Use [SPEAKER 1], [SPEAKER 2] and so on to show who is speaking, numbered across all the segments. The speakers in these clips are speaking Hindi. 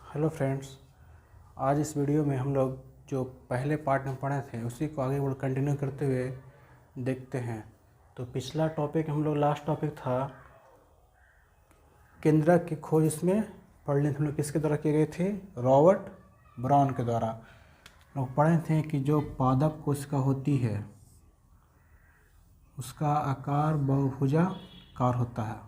[SPEAKER 1] हेलो फ्रेंड्स, आज इस वीडियो में हम लोग जो पहले पार्ट में पढ़े थे उसी को आगे कंटिन्यू करते हुए देखते हैं। तो पिछला टॉपिक हम लोग लास्ट टॉपिक था केंद्रक की खोज। इसमें पढ़ लें हम लोग किसके द्वारा किए गए थे? रॉबर्ट ब्राउन के द्वारा। लोग पढ़े थे कि जो पादप कोशिका होती है उसका आकार बहुभुजाकार होता है।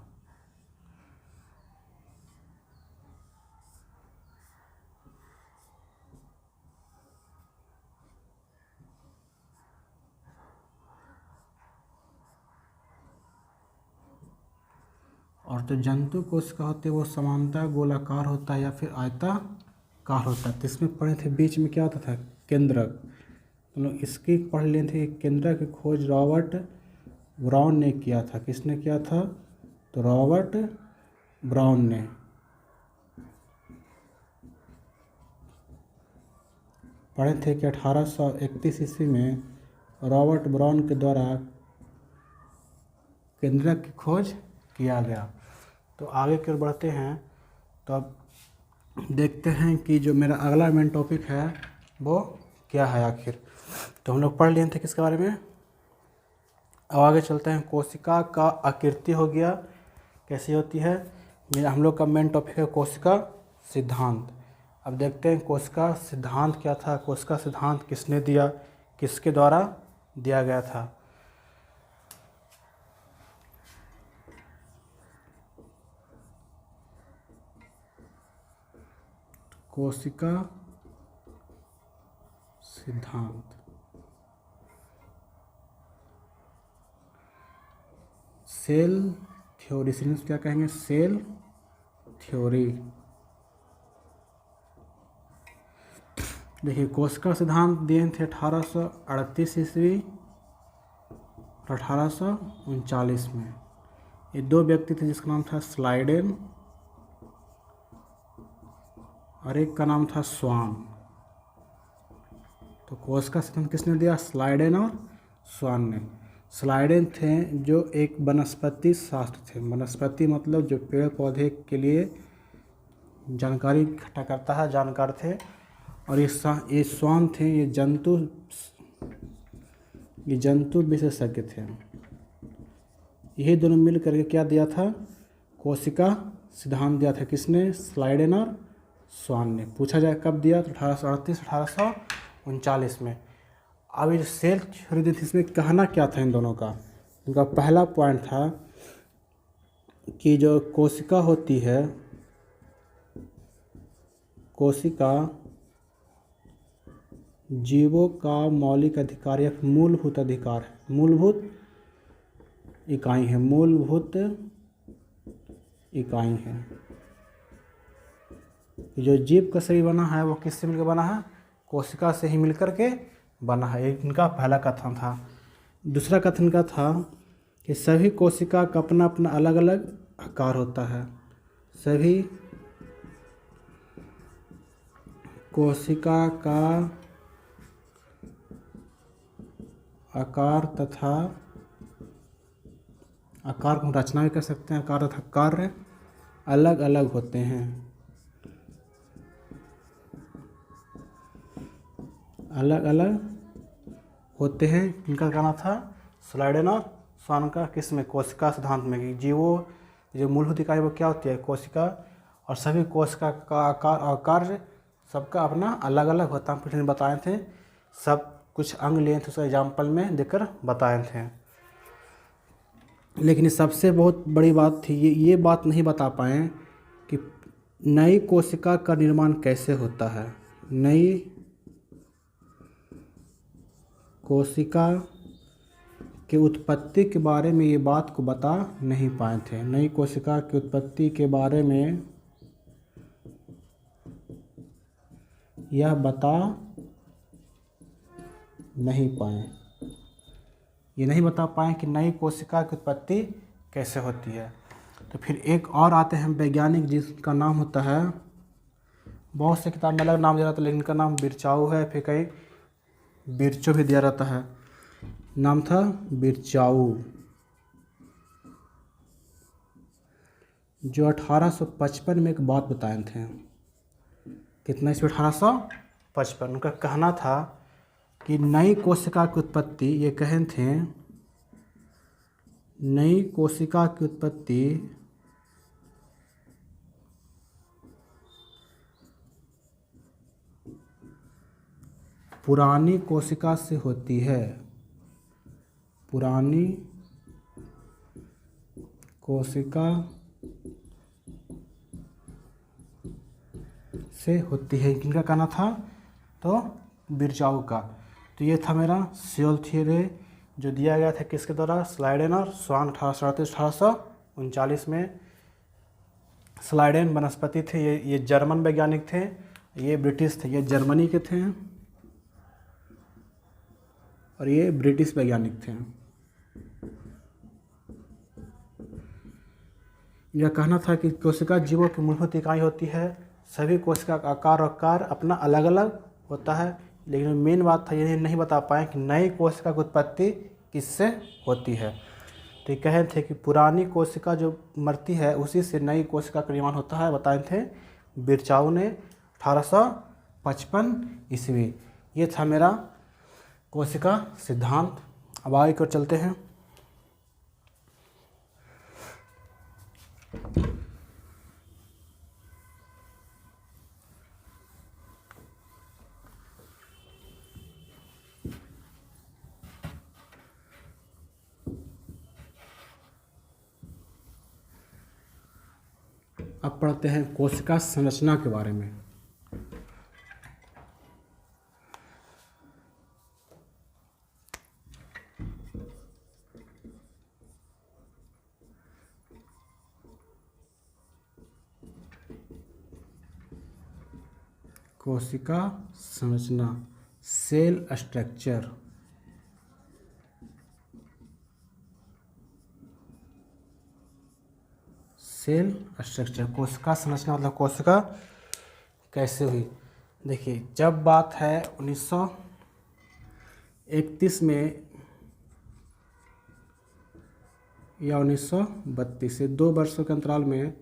[SPEAKER 1] और जो जंतु कोशिका होती है वो समानता गोलाकार होता है या फिर आयताकार होता है। तो इसमें पढ़े थे बीच में क्या होता था? केंद्रक। तो लोग इसकी पढ़ लिए थे। केंद्रक की खोज रॉबर्ट ब्राउन ने किया था। किसने किया था? तो रॉबर्ट ब्राउन ने। पढ़े थे कि 1831 ईस्वी में रॉबर्ट ब्राउन के द्वारा केंद्रक की खोज किया गया। तो आगे की ओर बढ़ते हैं। तो अब देखते हैं कि जो मेरा अगला मेन टॉपिक है वो क्या है आखिर। तो हम लोग पढ़ लिए थे किसके बारे में। अब आगे चलते हैं। कोशिका का आकृति हो गया, कैसी होती है। हम लोग का मेन टॉपिक है कोशिका सिद्धांत। अब देखते हैं कोशिका सिद्धांत क्या था। कोशिका सिद्धांत किसने दिया, किसके द्वारा दिया गया था। कोशिका सिद्धांत सेल थ्योरी, क्या कहेंगे? Cell theory. देखिए कोशिका सिद्धांत दिए थे 1838 ईस्वी और 1839 में। ये दो व्यक्ति थे जिसका नाम था स्लाइडेन और एक का नाम था स्वान। तो कोशिका सिद्धांत किसने दिया? स्लाइडेन और स्वान ने। स्लाइडेन थे जो एक वनस्पति शास्त्र थे। वनस्पति मतलब जो पेड़ पौधे के लिए जानकारी इकट्ठा करता है, जानकार थे। और ये स्वान थे, ये जंतु विशेषज्ञ थे। यही दोनों मिल करके क्या दिया था? कोशिका सिद्धांत दिया था। किसने? स्लाइडेन और स्वान ने। पूछा जाए कब दिया? तो 1838 1839 में। अब ये सेल थ्योरी दी थी, इसमें कहना क्या था इन दोनों का? इनका पहला पॉइंट था कि जो कोशिका होती है, कोशिका जीवों का मौलिक अधिकार या मूलभूत अधिकार है, मूलभूत इकाई है, मूलभूत इकाई है। जो जीव का शरीर बना है वो किससे मिलकर बना है? कोशिका से ही मिलकर के बना है। एक इनका पहला कथन था। दूसरा कथन इनका था कि सभी कोशिका का अपना अपना अलग अलग आकार होता है। सभी कोशिका का आकार तथा आकार को रचना भी कर सकते हैं। आकार तथा कार्य अलग अलग होते हैं, अलग अलग होते हैं। इनका कहना था स्लाइडेन और स्वान का। किस में? कोशिका सिद्धांत में। कि जीवों जो मूलभूत इकाई वो क्या होती है? कोशिका। और सभी कोशिका का आकार और कार्य सबका अपना अलग अलग होता है। पिछले बताए थे, सब कुछ अंग लिए थे, उसका एग्जाम्पल में देकर बताए थे। लेकिन सबसे बहुत बड़ी बात थी ये बात नहीं बता पाए कि नई कोशिका का निर्माण कैसे होता है। नई कोशिका के उत्पत्ति के बारे में ये बात को बता नहीं पाए थे। नई कोशिका की उत्पत्ति के बारे में यह बता नहीं पाए। ये नहीं बता पाए कि नई कोशिका की उत्पत्ति कैसे होती है। तो फिर एक और आते हैं वैज्ञानिक जिसका नाम होता है, बहुत से किताब में अलग नाम दिया जाता है लेकिन इनका नाम बिरचाऊ है। फिर कहीं बिरचो भी दिया जाता है। नाम था बिरचाऊ, जो 1855 में एक बात बताए थे। कितना ईस्वी? 1855। उनका कहना था कि नई कोशिका की उत्पत्ति, ये कहे थे, नई कोशिका की उत्पत्ति पुरानी कोशिका से होती है, पुरानी कोशिका से होती है। किनका कहना था? तो बिरचाऊ का। तो ये था मेरा सेल थ्योरी जो दिया गया था किसके द्वारा? स्लाइडेन और स्वान। 1838-1839 में स्लाइडेन वनस्पति थे, ये जर्मन वैज्ञानिक थे, ये ब्रिटिश थे, ये जर्मनी के थे और ये ब्रिटिश वैज्ञानिक थे। यह कहना था कि कोशिका जीवों की मूलभूत इकाई होती है। सभी कोशिका का आकार और कार्य अपना अलग अलग होता है, लेकिन मेन बात था ये नहीं बता पाए कि नई कोशिका की उत्पत्ति किससे होती है। तो ये कहे थे कि पुरानी कोशिका जो मरती है उसी से नई कोशिका का निर्माण होता है, बताए थे बिरचाऊ ने 1855 ईस्वी। ये था मेरा कोशिका सिद्धांत। अब आगे की ओर चलते हैं। अब पढ़ते हैं कोशिका संरचना के बारे में। कोशिका संरचना, सेल स्ट्रक्चर। सेल स्ट्रक्चर, कोशिका संरचना मतलब कोशिका कैसे हुई। देखिए, जब बात है 1931 में या 1932 से 2 वर्षों के अंतराल में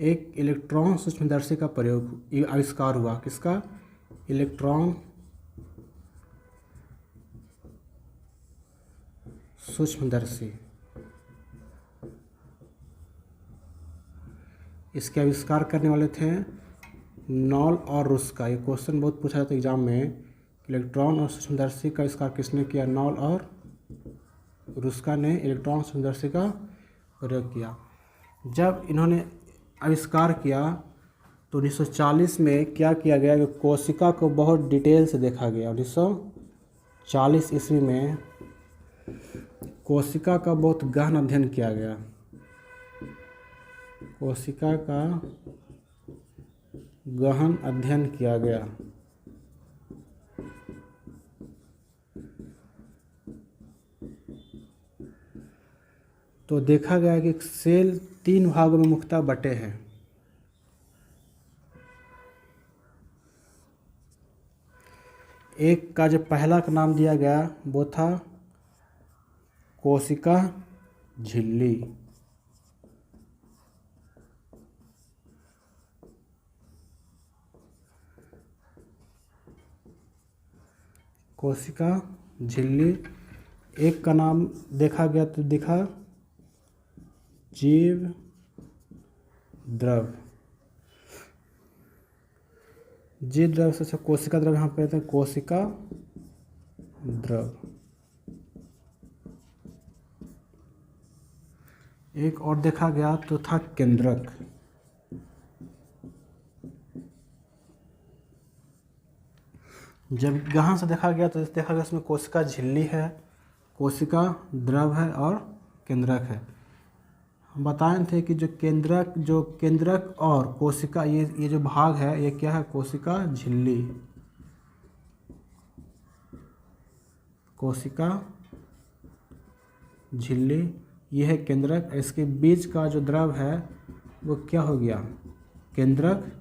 [SPEAKER 1] एक इलेक्ट्रॉन सूक्ष्मदर्शी का प्रयोग आविष्कार हुआ। किसका? इलेक्ट्रॉन सूक्ष्मदर्शी। इसके आविष्कार करने वाले थे नॉल और रुस्का। ये क्वेश्चन बहुत पूछा जाता है एग्जाम में। इलेक्ट्रॉन और सूक्ष्मदर्शी का आविष्कार किसने किया? नॉल और रुस्का ने इलेक्ट्रॉन सूक्ष्मदर्शी का प्रयोग किया। जब इन्होंने आविष्कार किया तो 1940 में क्या किया गया कि कोशिका को बहुत डिटेल से देखा गया। 1940 ईस्वी में कोशिका का बहुत गहन अध्ययन किया गया। कोशिका का गहन अध्ययन किया गया। तो देखा गया कि सेल 3 भागों में मुख्यतः बटे हैं। एक का जो पहला का नाम दिया गया वो था कोशिका झिल्ली। कोशिका झिल्ली। एक का नाम देखा गया तो दिखा जीव द्रव। जीव द्रव से कोशिका द्रव यहाँ पे कहते हैं कोशिका द्रव। एक और देखा गया तो था केंद्रक। जब गहन से देखा गया तो देखा गया इसमें कोशिका झिल्ली है, कोशिका द्रव है और केंद्रक है। हम बताए थे कि जो केंद्रक और कोशिका ये जो भाग है ये क्या है? कोशिका झिल्ली। कोशिका झिल्ली ये है केंद्रक। इसके बीच का जो द्रव है वो क्या हो गया? केंद्रक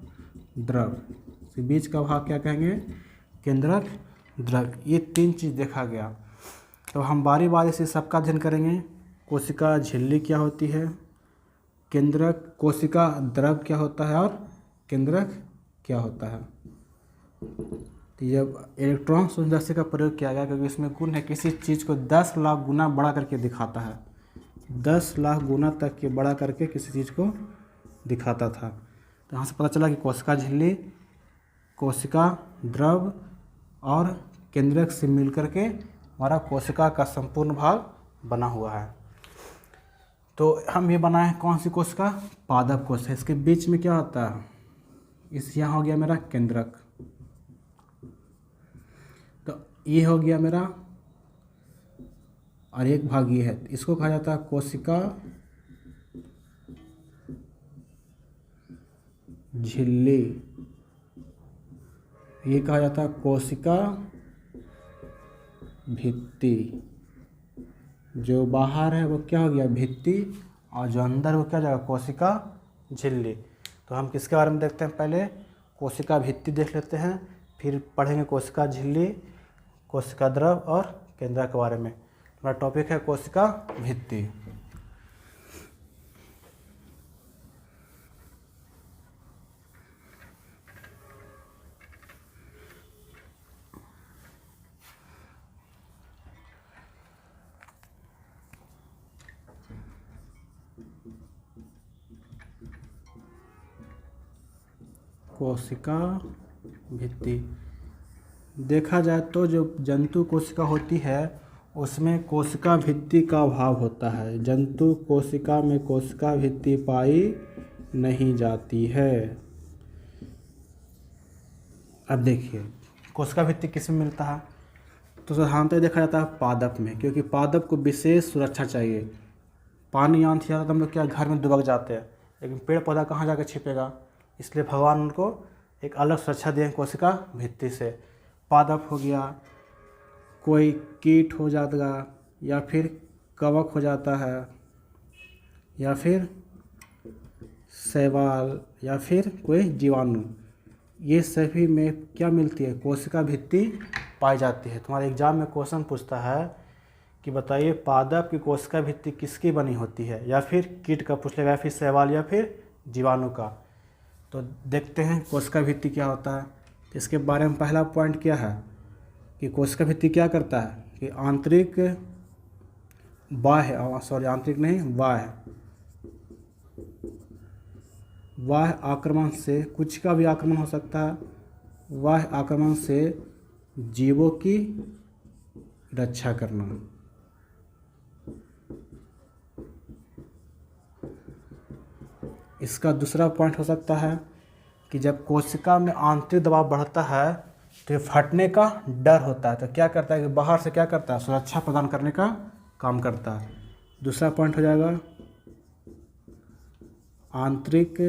[SPEAKER 1] द्रव। इसके बीच का भाग क्या कहेंगे? केंद्रक द्रव। ये 3 चीज़ देखा गया। तो हम बारी बारी से सबका अध्ययन करेंगे। कोशिका झिल्ली क्या होती है, केंद्रक कोशिका द्रव क्या होता है और केंद्रक क्या होता है। तो जब इलेक्ट्रॉन सूक्ष्मदर्शी का प्रयोग किया गया, क्योंकि इसमें गुण है किसी चीज़ को 10 लाख गुना बड़ा करके दिखाता है, 10 लाख गुना तक के बड़ा करके किसी चीज़ को दिखाता था। तो यहाँ से पता चला कि कोशिका झिल्ली, कोशिका द्रव और केंद्रक से मिलकर के हमारा कोशिका का संपूर्ण भाग बना हुआ है। तो हम ये बनाए हैं कौन सी कोशिका? पादप कोशिका। इसके बीच में क्या होता है? इस यहाँ हो गया मेरा केंद्रक, तो ये हो गया मेरा, और एक भाग ये है, इसको कहा जाता है कोशिका झिल्ली, ये कहा जाता है कोशिका भित्ति। जो बाहर है वो क्या हो गया? भित्ति, और जो अंदर वो क्या हो जाएगा? कोशिका झिल्ली। तो हम किसके बारे में देखते हैं? पहले कोशिका भित्ति देख लेते हैं, फिर पढ़ेंगे कोशिका झिल्ली, कोशिका द्रव और केंद्रक के बारे में। हमारा टॉपिक है कोशिका भित्ति। कोशिका भित्ति देखा जाए तो जो जंतु कोशिका होती है उसमें कोशिका भित्ति का अभाव होता है। जंतु कोशिका में कोशिका भित्ति पाई नहीं जाती है। अब देखिए कोशिका भित्ति किस में मिलता है? तो साधारणतः देखा जाता है पादप में, क्योंकि पादप को विशेष सुरक्षा चाहिए। पानी आंधी आता तो हम लोग क्या घर में दुबक जाते हैं, लेकिन पेड़ पौधा कहाँ जाकर छिपेगा? इसलिए भगवान उनको एक अलग सुरक्षा दिए कोशिका भित्ति से। पादप हो गया, कोई कीट हो जाएगा, या फिर कवक हो जाता है, या फिर शैवाल, या फिर कोई जीवाणु, ये सभी में क्या मिलती है? कोशिका भित्ति पाई जाती है। तुम्हारे एग्जाम में क्वेश्चन पूछता है कि बताइए पादप की कोशिका भित्ति किसकी बनी होती है, या फिर कीट का पूछ लेगा, या फिर शैवाल, या फिर जीवाणु का। तो देखते हैं कोशिका भित्ति क्या होता है। तो इसके बारे में पहला पॉइंट क्या है कि कोशिका भित्ति क्या करता है कि आंतरिक बाह्य, आंतरिक नहीं, बाह्य आक्रमण से, कुछ का भी आक्रमण हो सकता है, बाह्य आक्रमण से जीवों की रक्षा करना। इसका दूसरा पॉइंट हो सकता है कि जब कोशिका में आंतरिक दबाव बढ़ता है तो ये फटने का डर होता है, तो क्या करता है कि बाहर से क्या करता है? सुरक्षा प्रदान करने का काम करता है। दूसरा पॉइंट हो जाएगा आंतरिक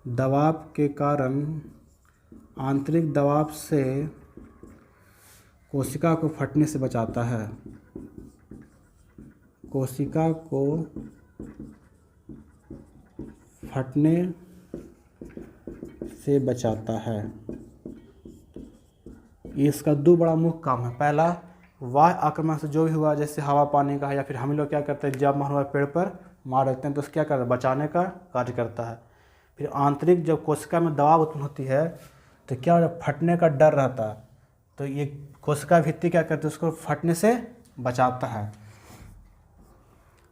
[SPEAKER 1] दबाव के कारण, आंतरिक दबाव से कोशिका को फटने से बचाता है, कोशिका को फटने से बचाता है। ये इसका दो बड़ा मुख्य काम है। पहला, वायु आक्रमण से जो भी हुआ, जैसे हवा पानी का है, या फिर हम लोग क्या करते हैं जब मन हुआ पेड़ पर मार देते हैं, तो उसका क्या करता है? बचाने का कार्य करता है। फिर आंतरिक जब कोशिका में दबाव उत्पन्न होती है तो क्या हो, फटने का डर रहता है, तो ये कोशिका भित्ति क्या करती है? उसको फटने से बचाता है।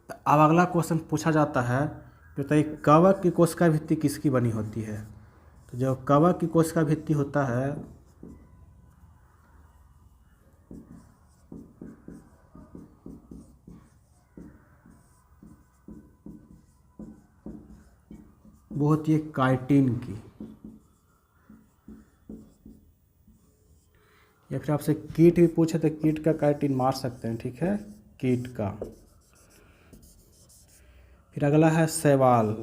[SPEAKER 1] अब अगला क्वेश्चन पूछा जाता है, बताइए कवक की कोशिका भित्ति किसकी बनी होती है? तो जो कवक की कोशिका भित्ति होता है वो होती है काइटिन की, या फिर आपसे कीट भी पूछे तो कीट का काइटिन मार सकते हैं, ठीक है, कीट का। फिर अगला है शैवाल।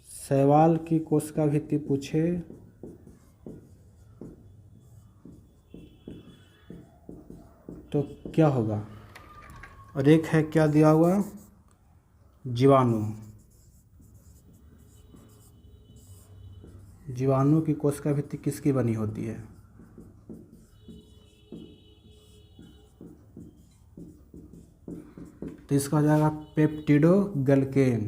[SPEAKER 1] शैवाल की कोशिका भित्ति पूछे तो क्या होगा? और एक है क्या दिया हुआ? जीवाणु। जीवाणु की कोशिका भित्ति किसकी बनी होती है? तो इसका हो जाएगा पेप्टिडोग्लाइकेन।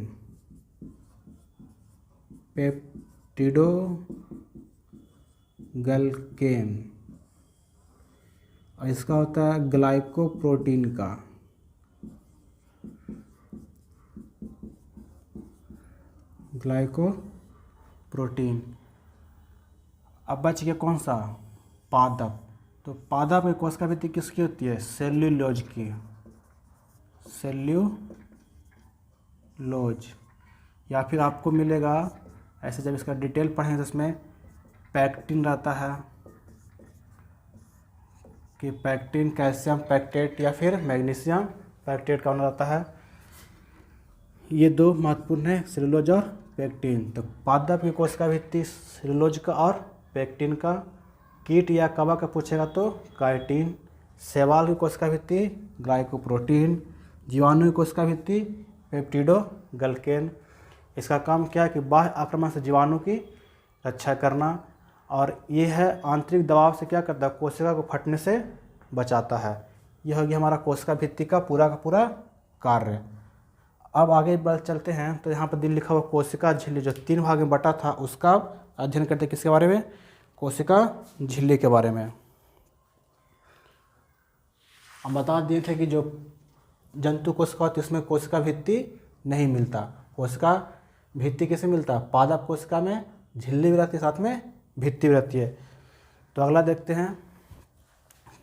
[SPEAKER 1] पेप्टिडोगल्केन, और इसका होता है ग्लाइकोप्रोटीन का। ग्लाइकोप्रोटीन। अब बच गया कौन सा? पादप। तो पादप की कोशिका भित्ति किसकी होती है? सेल्यूलोज की। सेल्यूलोज। या फिर आपको मिलेगा ऐसे, जब इसका डिटेल पढ़ेंगे तो इसमें पैक्टिन रहता है कि पैक्टिन कैल्शियम पैक्टेट या फिर मैग्नीशियम पैक्टेट का होना रहता है। ये दो महत्वपूर्ण है, सेलुलोज और पैक्टिन। तो पादप की कोशिका भित्ति सेलुलोज का और पैक्टिन का। कीट या कवक का पूछेगा तो काइटिन। शैवाल की कोशिका भित्ति ग्लाइकोप्रोटीन। जीवाणु की कोशिका भित्ति पेप्टिडोगल्केन। इसका काम क्या है कि बाह्य आक्रमण से जीवाणु की रक्षा करना, और ये है आंतरिक दबाव से क्या करता है? कोशिका को फटने से बचाता है। यह हो गया हमारा कोशिका भित्ति का पूरा कार्य। अब आगे बढ़ चलते हैं तो यहाँ पर दिन लिखा हुआ कोशिका झिल्ली, जो 3 भाग में बटा था, उसका अध्ययन करते हैं। किसके बारे में? कोशिका झिल्ली के बारे में। हम बता दिए थे कि जो जंतु कोशिका होती है उसमें कोशिका भित्ति नहीं मिलता। कोशिका भित्ति किसे मिलता? पादप कोशिका में झिल्ली भी रहती है, साथ में भित्ति भी रहती है। तो अगला देखते हैं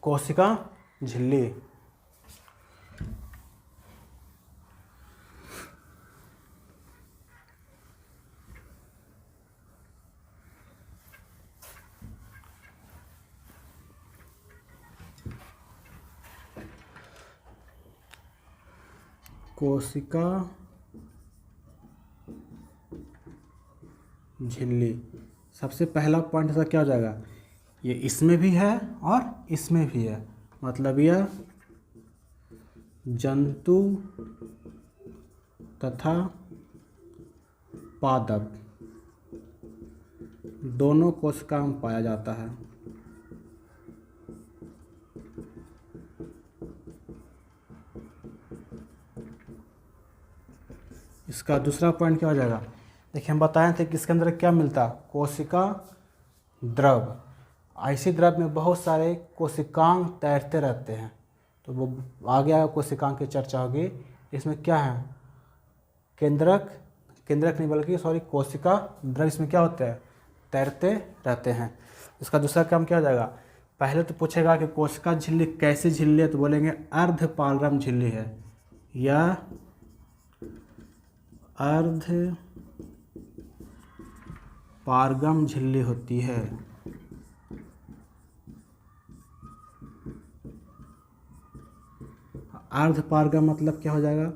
[SPEAKER 1] कोशिका झिल्ली। कोशिका झिल्ली, सबसे पहला पॉइंट इसका क्या हो जाएगा? ये इसमें भी है और इसमें भी है, मतलब यह जंतु तथा पादप दोनों कोशिका में पाया जाता है। इसका दूसरा पॉइंट क्या हो जाएगा? देखिए, हम बताए थे कि इसके अंदर क्या मिलता? कोशिका द्रव। ऐसे द्रव में बहुत सारे कोशिकांग तैरते रहते हैं, तो वो आगे कोशिकांग की चर्चा होगी। इसमें क्या है? केंद्रक नहीं बल्कि कोशिका द्रव इसमें क्या होते हैं? तैरते रहते हैं। इसका दूसरा काम क्या हो जाएगा? पहले तो पूछेगा कि कोशिका झिल्ली कैसी झिल्ली है, तो बोलेंगे अर्धपारगम झिल्ली है या अर्धपारगम झिल्ली होती है। अर्धपारगम मतलब क्या हो जाएगा?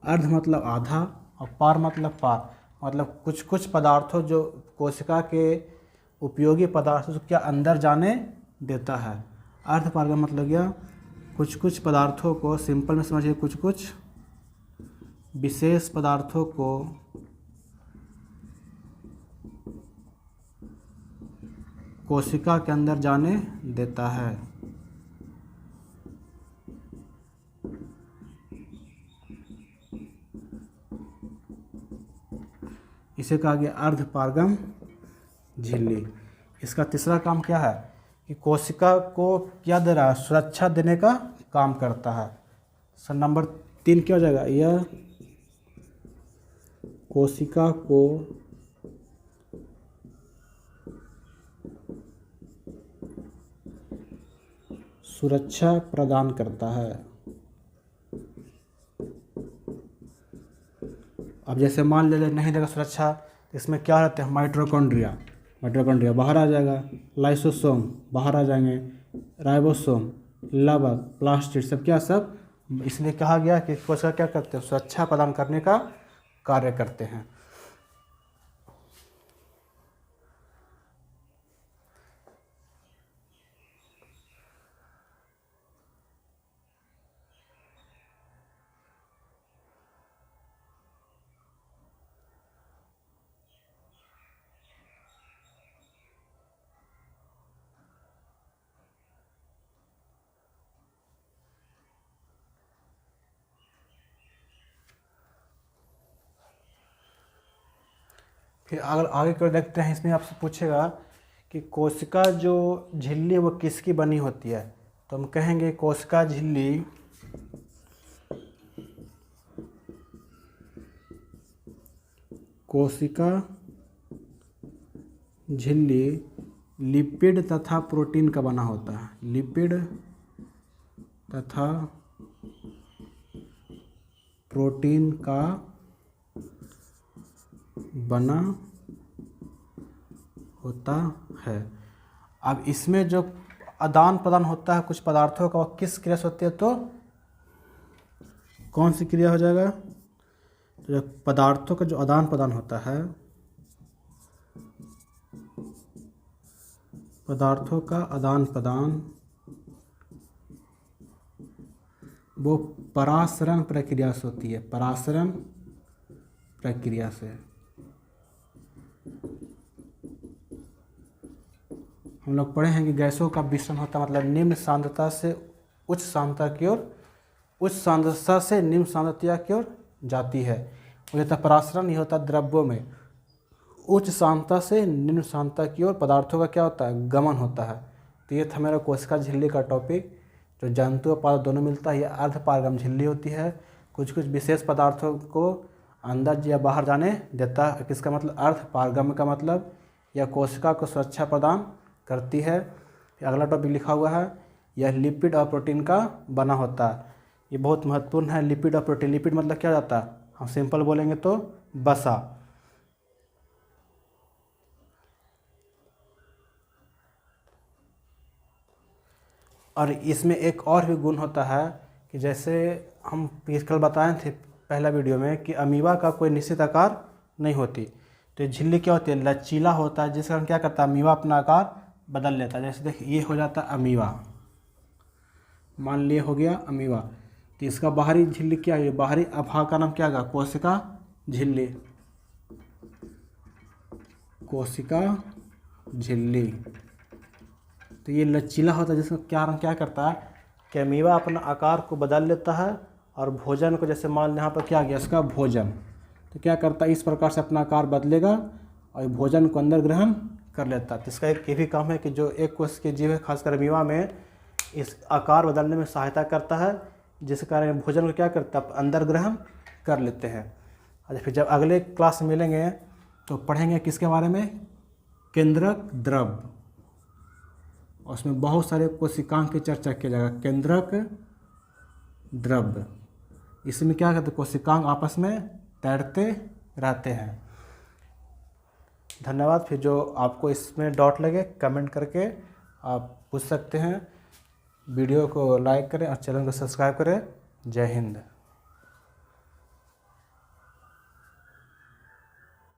[SPEAKER 1] अर्ध मतलब आधा और पार मतलब पार, मतलब कुछ पदार्थों जो कोशिका के उपयोगी पदार्थों को क्या अंदर जाने देता है। अर्धपारगम मतलब क्या? कुछ पदार्थों को, सिंपल में समझिए, कुछ विशेष पदार्थों को कोशिका के अंदर जाने देता है। इसे कहा गया अर्धपारगम झिल्ली। इसका तीसरा काम क्या है कि कोशिका को क्या दे रहा है? सुरक्षा देने का काम करता है। सर नंबर 3 क्या हो जाएगा? यह कोशिका को सुरक्षा प्रदान करता है। अब जैसे मान ले नहीं देगा सुरक्षा, तो इसमें क्या रहते हैं? माइटोकॉन्ड्रिया बाहर आ जाएगा, लाइसोसोम बाहर आ जाएंगे, राइबोसोम, लवक, प्लास्टिड, सब क्या सब इसलिए कहा गया कि कोशिका क्या करते हैं? सुरक्षा प्रदान करने का कार्य करते हैं। फिर अगर आगे कर देखते हैं, इसमें आपसे पूछेगा कि कोशिका जो झिल्ली वो किसकी बनी होती है। तो हम कहेंगे कोशिका झिल्ली लिपिड तथा प्रोटीन का बना होता है। लिपिड तथा प्रोटीन का बना होता है। अब इसमें जो आदान प्रदान होता है कुछ पदार्थों का, वो किस क्रिया से होती है, तो कौन सी क्रिया हो जाएगा। तो जो पदार्थों का जो आदान प्रदान होता है, पदार्थों का आदान प्रदान वो परासरण प्रक्रिया से होती है। परासरण प्रक्रिया से। हम लोग पढ़े हैं कि गैसों का विसरण होता है, मतलब निम्न सांद्रता से उच्च सांद्रता की ओर, उच्च सांद्रता से निम्न सांद्रता की ओर जाती है। वो होता परासरण। ये होता द्रव्यों में उच्च सांद्रता से निम्न सांद्रता की ओर पदार्थों का क्या होता है, गमन होता है। तो ये था मेरा कोशिका झिल्ली का टॉपिक। जो जंतु और पादप दोनों मिलता है, ये अर्धपारगम झिल्ली होती है। कुछ कुछ विशेष पदार्थों को अंदर या बाहर जाने देता है। किसका मतलब, अर्धपारगम का मतलब यह कोशिका को सुरक्षा प्रदान करती है। अगला टॉपिक लिखा हुआ है, यह लिपिड और प्रोटीन का बना होता है। ये बहुत महत्वपूर्ण है, लिपिड और प्रोटीन। लिपिड मतलब क्या जाता है, हम सिंपल बोलेंगे तो वसा। और इसमें एक और भी गुण होता है कि जैसे हम कल बताए थे पहला वीडियो में कि अमीबा का कोई निश्चित आकार नहीं होती। तो झिल्ली क्या होती है, लचीला होता है, जिस कारण क्या करता है, अमीबा अपना आकार बदल लेता है। जैसे देखिए ये हो जाता है अमीबा, मान लिए हो गया अमीबा। तो इसका बाहरी झिल्ली क्या है, बाहरी अभाग का नाम क्या होगा, कोशिका झिल्ली। कोशिका झिल्ली। तो ये लचीला होता है, जिसमें क्या करता है कि अमीबा अपना आकार को बदल लेता है और भोजन को, जैसे मान यहाँ पर क्या गया इसका भोजन, तो क्या करता है इस प्रकार से अपना आकार बदलेगा और भोजन को अंदर ग्रहण कर लेता है। तो इसका एक ये भी काम है कि जो एक कोश के जीव है, खासकर अमीबा में, इस आकार बदलने में सहायता करता है, जिस कारण भोजन को क्या करता है अंदर ग्रहण कर लेते हैं। और फिर जब अगले क्लास में मिलेंगे तो पढ़ेंगे किसके बारे में, केंद्रक द्रव। उसमें बहुत सारे कोशिकांग की चर्चा किया जाएगा। केंद्रक द्रव, इसमें क्या कहते हैं, कोशिकांग आपस में तैरते रहते हैं। धन्यवाद। फिर जो आपको इसमें डाउट लगे कमेंट करके आप पूछ सकते हैं। वीडियो को लाइक करें और चैनल को सब्सक्राइब करें। जय हिंद।